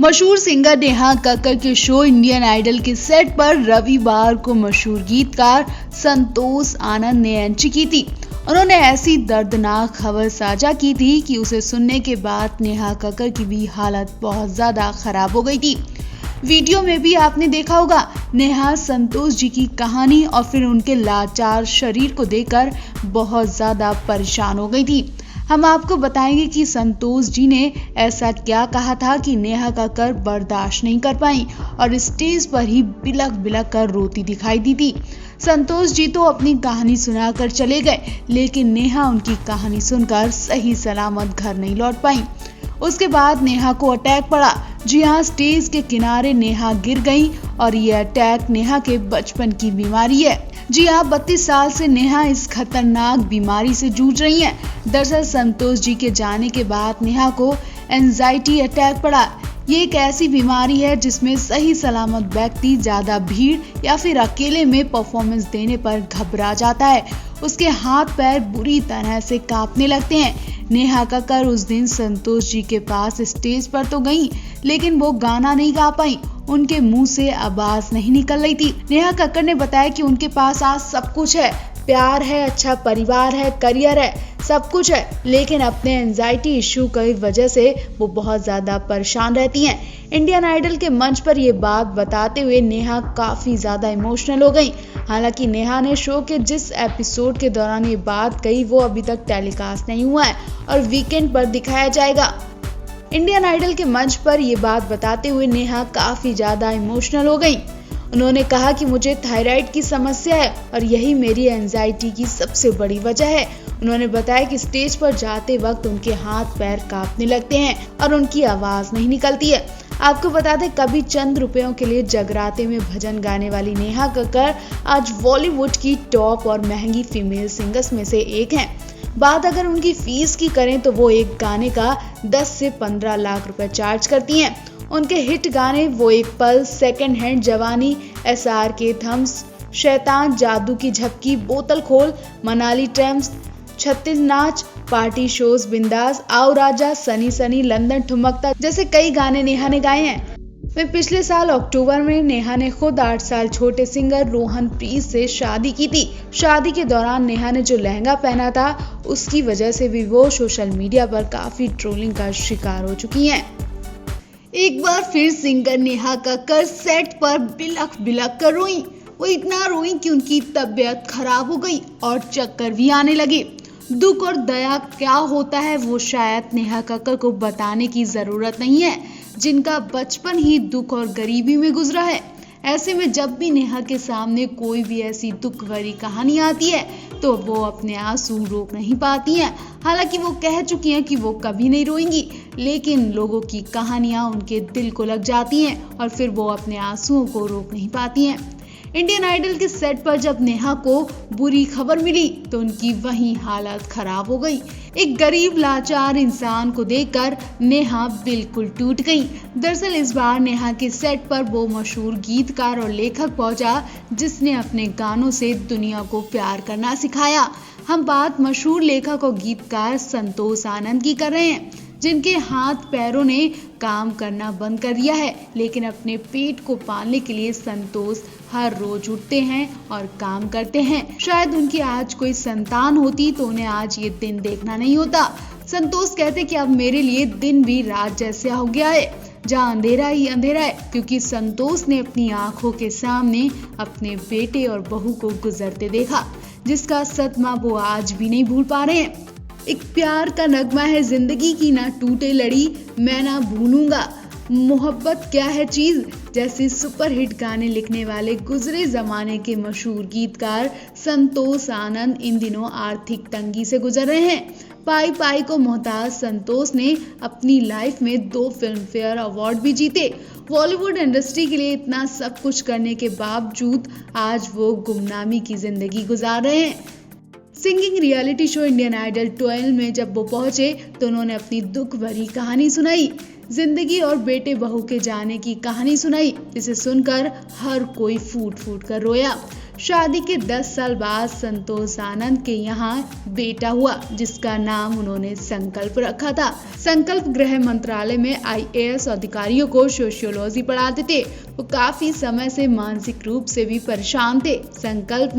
मशहूर सिंगर नेहा कक्कड़ के show Indian idol के सेट पर रविवार को मशहूर गीतकार संतोष आनंद ने एंट्री की थी। उन्होंने ऐसी दर्दनाक खबर साझा की थी कि उसे सुनने के बाद नेहा कक्कड़ की भी हालत बहुत ज्यादा खराब हो गई थी। वीडियो में भी आपने देखा होगा, नेहा संतोष जी की कहानी और फिर उनके लाचार शरीर को देखकर बहुत ज्यादा परेशान हो गई थी। हम आपको बताएंगे कि संतोष जी ने ऐसा क्या कहा था कि नेहा कक्कड़ बर्दाश्त नहीं कर पाई और स्टेज पर ही बिलख बिलख कर रोती दिखाई दी थी। संतोष जी तो अपनी कहानी सुनाकर चले गए, लेकिन नेहा उनकी कहानी सुनकर सही सलामत घर नहीं लौट पाई। उसके बाद नेहा को अटैक पड़ा। जी हाँ, स्टेज के किनारे नेहा गिर गई और ये अटैक नेहा के बचपन की बीमारी है। जी हाँ, 32 साल से नेहा इस खतरनाक बीमारी से जूझ रही हैं। दरअसल संतोष जी के जाने के बाद नेहा को एंजाइटी अटैक पड़ा। ये एक ऐसी बीमारी है जिसमें सही सलामत व्यक्ति ज्यादा भीड़ या फिर अकेले में परफॉर्मेंस देने पर घबरा जाता है। उसके हाथ पैर बुरी तरह से कांपने लगते हैं। नेहा कक्कड़ उस दिन संतोष जी के पास स्टेज पर तो गई, लेकिन वो गाना नहीं गा पाई। उनके मुंह से आवाज नहीं निकल रही थी। नेहा कक्कड़ ने बताया कि उनके पास आज सब कुछ है, प्यार है, अच्छा परिवार है, करियर है, सब कुछ है, लेकिन अपने एंजाइटी इश्यू की वजह से वो बहुत ज्यादा परेशान रहती हैं। इंडियन आइडल के मंच पर ये बात बताते हुए नेहा काफी ज्यादा इमोशनल हो गई। हालांकि नेहा ने शो के जिस एपिसोड के दौरान ये बात कही वो अभी तक टेलीकास्ट नहीं हुआ है और वीकेंड पर दिखाया जाएगा। इंडियन आइडल के मंच पर ये बात बताते हुए नेहा काफी ज्यादा इमोशनल हो गई। उन्होंने कहा कि मुझे थायराइड की समस्या है और यही मेरी एंजाइटी की सबसे बड़ी वजह है। उन्होंने बताया कि स्टेज पर जाते वक्त उनके हाथ पैर कांपने लगते हैं और उनकी आवाज नहीं निकलती है। आपको बता दें, कभी चंद रुपयों के लिए जगराते में भजन गाने वाली नेहा कक्कड़ आज बॉलीवुड की टॉप और महंगी फीमेल सिंगर्स में से एक हैं। बात अगर उनकी फीस की करें तो वो एक गाने का 10 से 15 लाख रुपए चार्ज करती हैं। उनके हिट गाने वो एक पल, सेकंड हैंड जवानी, SRK थम्स, शैतान, जादू की झपकी, बोतल खोल, मनाली ट्रैम्स, छत्तीस नाच, पार्टी शोज, बिंदास, आओ राजा, सनी सनी, लंदन ठुमकता जैसे कई गाने नेहा ने गाए हैं। वहीं पिछले साल अक्टूबर में नेहा ने खुद 8 साल छोटे सिंगर रोहन प्रीत से शादी की थी। शादी के दौरान नेहा ने जो लहंगा पहना था उसकी वजह से भी वो सोशल मीडिया पर काफी ट्रोलिंग का शिकार हो चुकी हैं। एक बार फिर सिंगर नेहा कक्कड़ सेट पर बिलख बिलख कर रोई। वो इतना रोई कि उनकी तबीयत खराब हो गई और चक्कर भी आने लगे। दुख और दया क्या होता है वो शायद नेहा कक्कड़ को बताने की जरूरत नहीं है, जिनका बचपन ही दुख और गरीबी में गुजरा है। ऐसे में जब भी नेहा के सामने कोई भी ऐसी दुख भरी कहानी आती है तो वो अपने आंसू रोक नहीं पाती हैं। हालांकि वो कह चुकी हैं कि वो कभी नहीं रोएंगी, लेकिन लोगों की कहानियां उनके दिल को लग जाती हैं और फिर वो अपने आंसुओं को रोक नहीं पाती हैं। इंडियन आइडल के सेट पर जब नेहा को बुरी खबर मिली तो उनकी वहीं हालत खराब हो गई। एक गरीब लाचार इंसान को देखकर नेहा बिल्कुल टूट गई। दरअसल इस बार नेहा के सेट पर वो मशहूर गीतकार और लेखक पहुंचा जिसने अपने गानों से दुनिया को प्यार करना सिखाया। हम बात मशहूर लेखक और गीतकार संतोष आनंद की कर रहे हैं, जिनके हाथ पैरों ने काम करना बंद कर दिया है, लेकिन अपने पेट को पालने के लिए संतोष हर रोज उठते हैं और काम करते हैं। शायद उनकी आज कोई संतान होती तो उन्हें आज ये दिन देखना नहीं होता। संतोष कहते कि अब मेरे लिए दिन भी रात जैसा हो गया है, जहाँ अंधेरा ही अंधेरा है, क्योंकि संतोष ने अपनी आंखों के सामने अपने बेटे और बहू को गुजरते देखा, जिसका सदमा वो आज भी नहीं भूल पा रहे हैं। एक प्यार का नगमा है जिंदगी की, ना टूटे लड़ी मैं ना भूलूंगा, मोहब्बत क्या है चीज जैसे सुपरहिट गाने लिखने वाले गुजरे जमाने के मशहूर गीतकार संतोष आनंद इन दिनों आर्थिक तंगी से गुजर रहे हैं। पाई पाई को मोहताज संतोष ने अपनी लाइफ में 2 फिल्म फेयर अवार्ड भी जीते। बॉलीवुड इंडस्ट्री के लिए इतना सब कुछ करने के बावजूद आज वो गुमनामी की जिंदगी गुजार रहे हैं। Singing reality show Indian Idol 12 में जब वो पहुंचे तो उन्होंने अपनी दुख भरी कहानी सुनाई, जिंदगी और बेटे बहू के जाने की कहानी सुनाई, जिसे सुनकर हर कोई फूट फूट कर रोया। शादी के 10 साल बाद संतोष आनंद के यहाँ बेटा हुआ, जिसका नाम उन्होंने संकल्प रखा था। संकल्प गृह मंत्रालय में IAS अधिकारियों को सोशियोलॉजी पढ़ाते थे। वो काफी समय से मानसिक रूप से भी परेशान थे। संकल्प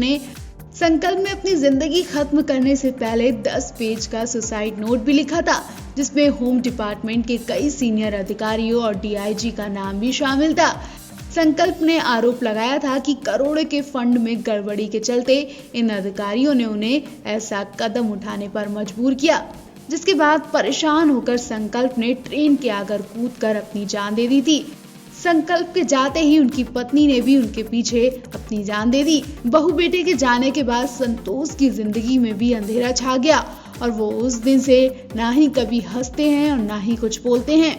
ने अपनी जिंदगी खत्म करने से पहले 10 पेज का सुसाइड नोट भी लिखा था, जिसमें होम डिपार्टमेंट के कई सीनियर अधिकारियों और DIG का नाम भी शामिल था। संकल्प ने आरोप लगाया था कि करोड़ों के फंड में गड़बड़ी के चलते इन अधिकारियों ने उन्हें ऐसा कदम उठाने पर मजबूर किया, जिसके बाद परेशान होकर संकल्प ने ट्रेन के आकर कूदकर अपनी जान दे दी थी। संकल्प के जाते ही उनकी पत्नी ने भी उनके पीछे अपनी जान दे दी। बहू बेटे के जाने के बाद संतोष की जिंदगी में भी अंधेरा छा गया और वो उस दिन से ना ही कभी हंसते हैं और ना ही कुछ बोलते हैं।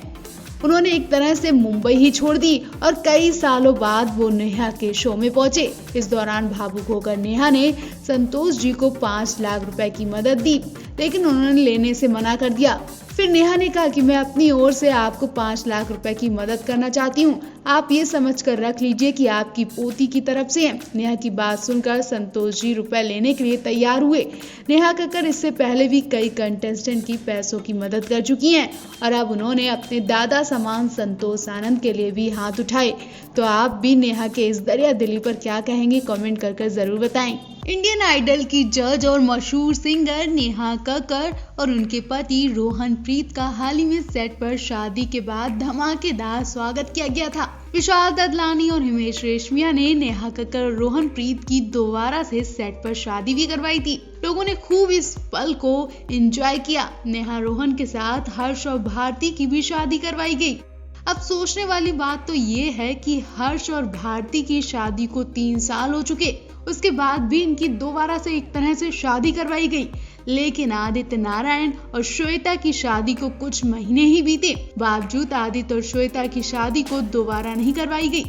उन्होंने एक तरह से मुंबई ही छोड़ दी और कई सालों बाद वो नेहा के शो में पहुंचे। इस दौरान भावुक होकर नेहा ने संतोष जी को 5 लाख रुपए की मदद दी, लेकिन उन्होंने लेने से मना कर दिया। फिर नेहा ने कहा कि मैं अपनी ओर से आपको 5 लाख रुपए की मदद करना चाहती हूँ, आप ये समझ कर रख लीजिए कि आपकी पोती की तरफ से है। नेहा की बात सुनकर संतोष जी रुपए लेने के लिए तैयार हुए। नेहा कक्कड़ इससे पहले भी कई कंटेस्टेंट की पैसों की मदद कर चुकी हैं और अब उन्होंने अपने दादा समान संतोष आनंद के लिए भी हाथ उठाए। तो आप भी नेहा के इस दरिया दिली पर क्या कहेंगे, कमेंट कर जरूर बताएं। इंडियन आइडल की जज और मशहूर सिंगर नेहा कक्कड़ और उनके पति रोहनप्रीत का हाल ही में सेट पर शादी के बाद धमाकेदार स्वागत किया गया था। विशाल ददलानी और हिमेश रेशमिया ने नेहा कक्कड़ और रोहनप्रीत की दोबारा से सेट पर शादी भी करवाई थी। लोगों ने खूब इस पल को एंजॉय किया। नेहा रोहन के साथ हर्ष और भारती की भी शादी करवाई गई। अब सोचने वाली बात तो ये है कि हर्ष और भारती की शादी को 3 साल हो चुके, उसके बाद भी इनकी दोबारा से एक तरह से शादी करवाई गई। लेकिन आदित्य नारायण और श्वेता की शादी को कुछ महीने ही बीते, बावजूद आदित्य और श्वेता की शादी को दोबारा नहीं करवाई गई।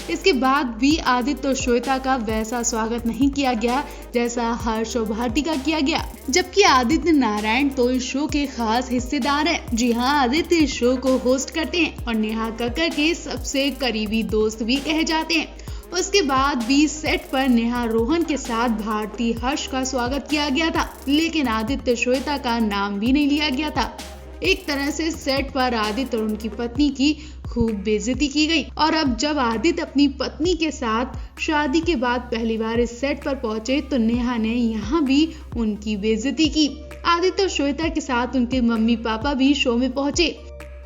इसके बाद भी आदित्य और श्वेता का वैसा स्वागत नहीं किया गया जैसा हर्ष और भारती का किया गया, जबकि आदित्य नारायण तो इस शो के खास हिस्सेदार हैं। जी हाँ, आदित्य इस शो को होस्ट करते हैं और नेहा कक्कड़ के सबसे करीबी दोस्त भी कहे जाते हैं। उसके बाद भी सेट पर नेहा रोहन के साथ भारती हर्ष का स्वागत किया गया था, लेकिन आदित्य श्वेता का नाम भी नहीं लिया गया था। एक तरह से सेट पर आदित्य और उनकी पत्नी की खूब बेइज्जती की गई। और अब जब आदित्य अपनी पत्नी के साथ शादी के बाद पहली बार इस सेट पर पहुंचे तो नेहा ने यहाँ भी उनकी बेइज्जती की। आदित्य और श्वेता के साथ उनके मम्मी पापा भी शो में पहुंचे।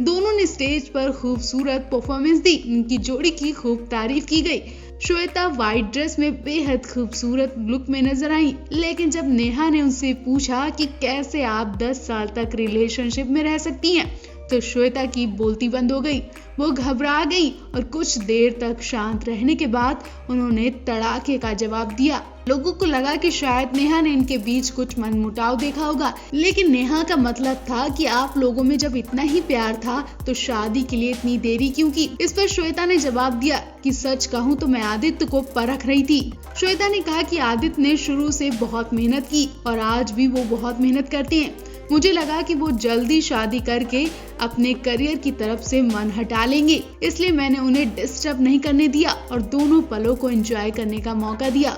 दोनों ने स्टेज पर खूबसूरत परफॉर्मेंस दी। उनकी जोड़ी की खूब तारीफ की गई। श्वेता व्हाइट ड्रेस में बेहद खूबसूरत लुक में नजर आई, लेकिन जब नेहा ने उनसे पूछा कि कैसे आप 10 साल तक रिलेशनशिप में रह सकती हैं, तो श्वेता की बोलती बंद हो गई। वो घबरा गई और कुछ देर तक शांत रहने के बाद उन्होंने तड़ाके का जवाब दिया। लोगों को लगा कि शायद नेहा ने इनके बीच कुछ मनमुटाव देखा होगा, लेकिन नेहा का मतलब था कि आप लोगों में जब इतना ही प्यार था तो शादी के लिए इतनी देरी क्यों की। इस पर श्वेता ने जवाब दिया कि सच कहूँ तो मैं आदित्य को परख रही थी। श्वेता ने कहा कि आदित्य ने शुरू से बहुत मेहनत की और आज भी वो बहुत मेहनत करते हैं। मुझे लगा कि वो जल्दी शादी करके अपने करियर की तरफ से मन हटा लेंगे, इसलिए मैंने उन्हें डिस्टर्ब नहीं करने दिया और दोनों पलों को एंजॉय करने का मौका दिया।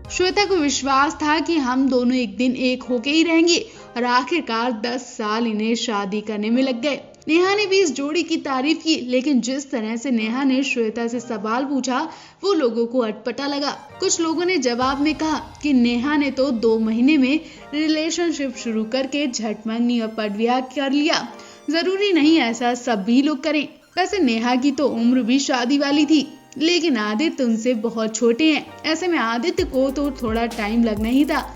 श्वेता को विश्वास था कि हम दोनों एक दिन एक होके ही रहेंगे और आखिरकार 10 साल इन्हें शादी करने में लग गए। नेहा ने भी इस जोड़ी की तारीफ की, लेकिन जिस तरह से नेहा ने श्वेता से सवाल पूछा वो लोगों को अटपटा लगा। कुछ लोगों ने जवाब में कहा कि नेहा ने तो 2 महीने में रिलेशनशिप शुरू करके झट मंगनी और पटविवाह कर लिया। जरूरी नहीं ऐसा सभी लोग करें। वैसे नेहा की तो उम्र भी शादी वाली थी, लेकिन आदित्य उनसे बहुत छोटे हैं। ऐसे में आदित्य को तो थोड़ा टाइम लगना ही था।